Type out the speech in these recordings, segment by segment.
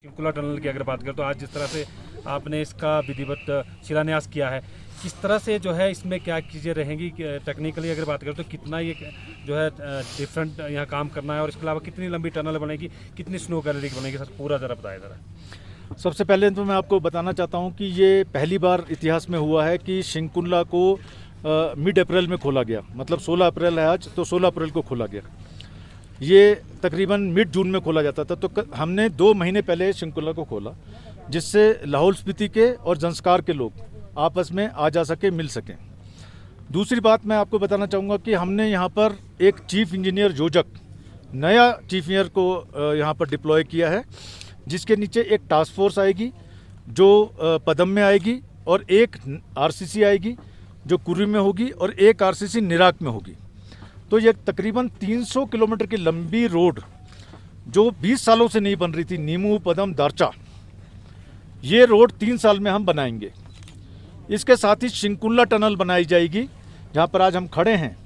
शंकुला tunnel की अगर बात करें तो आज जिस तरह से आपने इसका विधिवत शिलान्यास किया है, किस तरह से जो है इसमें क्या चीज़ें रहेंगी, टेक्निकली अगर बात करें तो कितना ये जो है डिफरेंट यहाँ काम करना है, और इसके अलावा कितनी लंबी टनल बनेगी, कितनी स्नो गैलरी बनेगी, सर पूरा ज़रा बताएं ज़रा। सबसे पहले तो मैं आपको बताना चाहता हूँ कि ये पहली बार इतिहास में हुआ है कि शंकुला को मिड अप्रैल में खोला गया। मतलब 16 अप्रैल है आज, तो 16 अप्रैल को खोला गया। ये तकरीबन मिड जून में खोला जाता था, तो हमने 2 महीने पहले शंकुला को खोला, जिससे लाहौल स्पीति के और जंस्कार के लोग आपस में आ जा सके, मिल सकें। दूसरी बात मैं आपको बताना चाहूँगा कि हमने यहाँ पर एक चीफ इंजीनियर योजक, नया चीफ इंजीनियर को यहाँ पर डिप्लॉय किया है, जिसके नीचे एक टास्क फोर्स आएगी जो पदम में आएगी, और एक आरसीसी आएगी जो कुर्री में होगी, और एक आरसीसी निराक में होगी। तो ये तकरीबन 300 किलोमीटर की लंबी रोड जो 20 सालों से नहीं बन रही थी, नीमू पदम दारचा, ये रोड 3 साल में हम बनाएंगे। इसके साथ ही शंकुला टनल बनाई जाएगी, जहाँ पर आज हम खड़े हैं।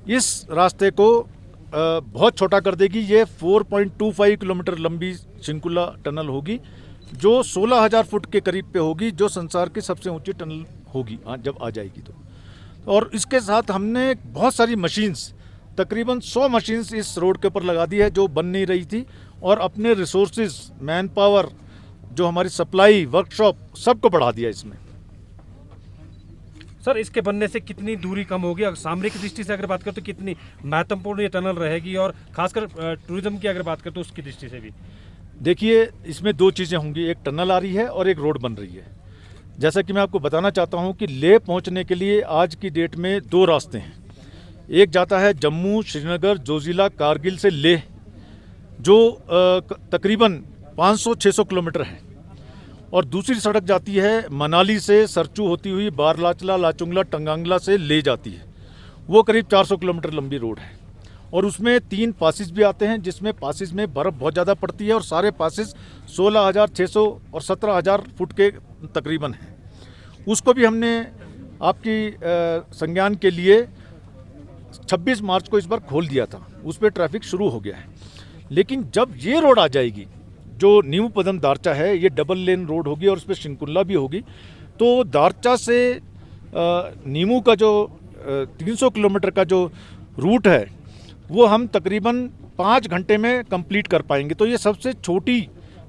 इस रास्ते को बहुत छोटा कर देगी। ये 4.25 किलोमीटर लंबी शंकुला टनल होगी, जो 16,000 फुट के करीब पे होगी, जो संसार की सबसे ऊंची टनल होगी जब आ जाएगी तो। और इसके साथ हमने बहुत सारी मशीन्स, तकरीबन 100 मशीन्स इस रोड के ऊपर लगा दी है, जो बन नहीं रही थी, और अपने रिसोर्सेज, मैन पावर, जो हमारी सप्लाई, वर्कशॉप, सबको बढ़ा दिया इसमें। सर इसके बनने से कितनी दूरी कम होगी, अगर सामरिक दृष्टि से अगर बात करें तो कितनी महत्वपूर्ण ये टनल रहेगी, और खासकर टूरिज्म की अगर बात करें तो उसकी दृष्टि से भी? देखिए, इसमें 2 चीज़ें होंगी, एक टनल आ रही है और एक रोड बन रही है। जैसा कि मैं आपको बताना चाहता हूं कि लेह पहुंचने के लिए आज की डेट में 2 रास्ते हैं। एक जाता है जम्मू, श्रीनगर, जोजिला, कारगिल से लेह, जो तकरीबन 500-600 किलोमीटर है, और दूसरी सड़क जाती है मनाली से सरचू होती हुई बारलाचला, लाचुंगला, टंगांगला से ले जाती है। वो करीब 400 किलोमीटर लंबी रोड है, और उसमें 3 पासिस भी आते हैं, जिसमें पासिस में बर्फ़ बहुत ज़्यादा पड़ती है, और सारे पासिस 16,600 और 17,000 फुट के तकरीबन हैं। उसको भी हमने आपकी संज्ञान के लिए 26 मार्च को इस बार खोल दिया था। उस पर ट्रैफिक शुरू हो गया है। लेकिन जब ये रोड आ जाएगी, जो नीमू पदम दारचा है, ये डबल लेन रोड होगी, और उस पर शंकुला भी होगी, तो दारचा से नीमू का जो 300 किलोमीटर का जो रूट है, वो हम तकरीबन 5 घंटे में कंप्लीट कर पाएंगे। तो ये सबसे छोटी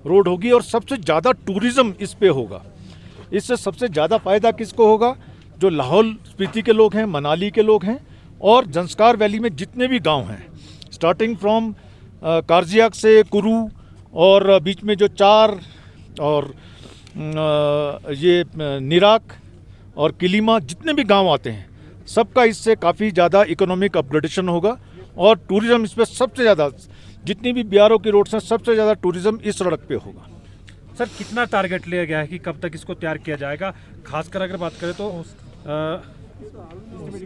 रोड होगी, और सबसे ज़्यादा टूरिज़्म इस पे होगा। इससे सबसे ज़्यादा फ़ायदा किसको होगा? जो लाहौल स्पीति के लोग हैं, मनाली के लोग हैं, और जंस्कार वैली में जितने भी गांव हैं, स्टार्टिंग फ्रॉम कारजियाक से कुरू, और बीच में जो 4 और ये निराक और किलीमा, जितने भी गांव आते हैं, सबका इससे काफ़ी ज़्यादा इकोनॉमिक अपग्रेडेशन होगा, और टूरिज़्म इस पर सबसे ज़्यादा, जितनी भी बिहारों की रोड्स हैं, सबसे ज़्यादा टूरिज़्म इस सड़क पे होगा। सर कितना टारगेट लिया गया है कि कब तक इसको तैयार किया जाएगा? खासकर अगर बात करें तो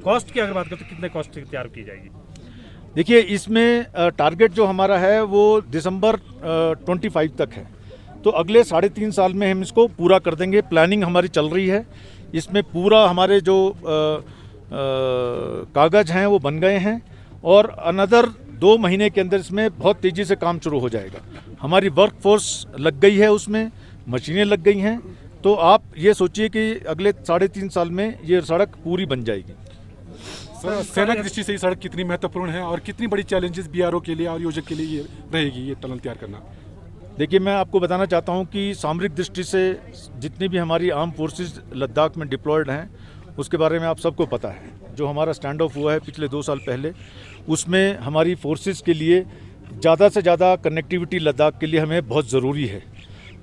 कॉस्ट की अगर बात करें तो कितने कॉस्ट तैयार की जाएगी? देखिए, इसमें टारगेट जो हमारा है वो दिसंबर 25 तक है। तो अगले 3.5 साल में हम इसको पूरा कर देंगे। प्लानिंग हमारी चल रही है, इसमें पूरा हमारे जो कागज़ हैं वो बन गए हैं, और अनदर 2 महीने के अंदर इसमें बहुत तेज़ी से काम शुरू हो जाएगा। हमारी वर्क फोर्स लग गई है, उसमें मशीनें लग गई हैं। तो आप ये सोचिए कि अगले 3.5 साल में ये सड़क पूरी बन जाएगी। सर, सेना की दृष्टि से ये सड़क कितनी महत्वपूर्ण है, और कितनी बड़ी चैलेंजेस बीआरओ के लिए और योजक के लिए ये रहेगी, ये टनल तैयार करना? देखिए, मैं आपको बताना चाहता हूँ कि सामरिक दृष्टि से जितनी भी हमारी आर्म फोर्सेस लद्दाख में डिप्लॉयड हैं, उसके बारे में आप सबको पता है। जो हमारा स्टैंड ऑफ हुआ है पिछले 2 साल पहले, उसमें हमारी फोर्सेस के लिए ज़्यादा से ज़्यादा कनेक्टिविटी लद्दाख के लिए हमें बहुत ज़रूरी है,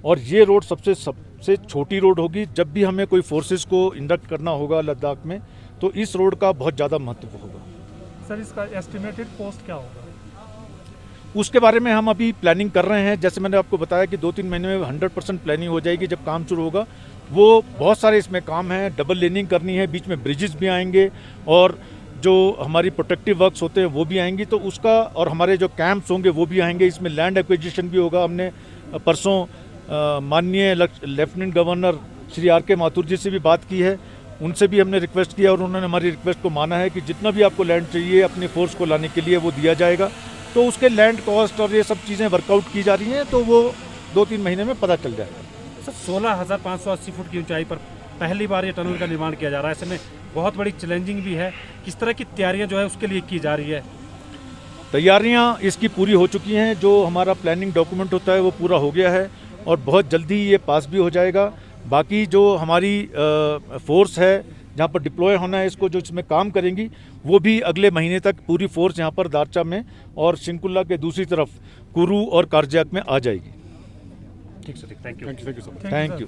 और ये रोड सबसे छोटी रोड होगी। जब भी हमें कोई फोर्सेस को इंडक्ट करना होगा लद्दाख में, तो इस रोड का बहुत ज़्यादा महत्व होगा। सर इसका एस्टिमेटेड कॉस्ट क्या होगा? उसके बारे में हम अभी प्लानिंग कर रहे हैं। जैसे मैंने आपको बताया कि 2-3 महीने में 100% प्लानिंग हो जाएगी जब काम शुरू होगा। वो बहुत सारे इसमें काम हैं, डबल लेनिंग करनी है, बीच में ब्रिजेस भी आएंगे, और जो हमारी प्रोटेक्टिव वर्क्स होते हैं वो भी आएंगी, तो उसका, और हमारे जो कैंप्स होंगे वो भी आएंगे। इसमें लैंड एक्विजिशन भी होगा। हमने परसों माननीय lieutenant governor Shri R.K. Mathur ji से भी बात की है, उनसे भी हमने रिक्वेस्ट किया, और उन्होंने हमारी रिक्वेस्ट को माना है कि जितना भी आपको लैंड चाहिए अपनी फोर्स को लाने के लिए वो दिया जाएगा। तो उसके लैंड कॉस्ट और ये सब चीज़ें वर्कआउट की जा रही हैं, तो वो 2-3 महीने में पता चल जाएगा। सर 16,580 फुट की ऊंचाई पर पहली बार ये टनल का निर्माण किया जा रहा है, ऐसे में बहुत बड़ी चैलेंजिंग भी है। किस तरह की तैयारियां जो है उसके लिए की जा रही है? तैयारियां इसकी पूरी हो चुकी हैं, जो हमारा प्लानिंग डॉक्यूमेंट होता है वो पूरा हो गया है और बहुत जल्दी ये पास भी हो जाएगा। बाकी जो हमारी फोर्स है जहाँ पर डिप्लॉय होना है इसको, जो इसमें काम करेंगी, वो भी अगले महीने तक पूरी फोर्स यहाँ पर दारचा में और शिंकुल्ला के दूसरी तरफ कुरू और कारजाक में आ जाएगी। ठीक sir, thank you. Thank you so much. Thank you.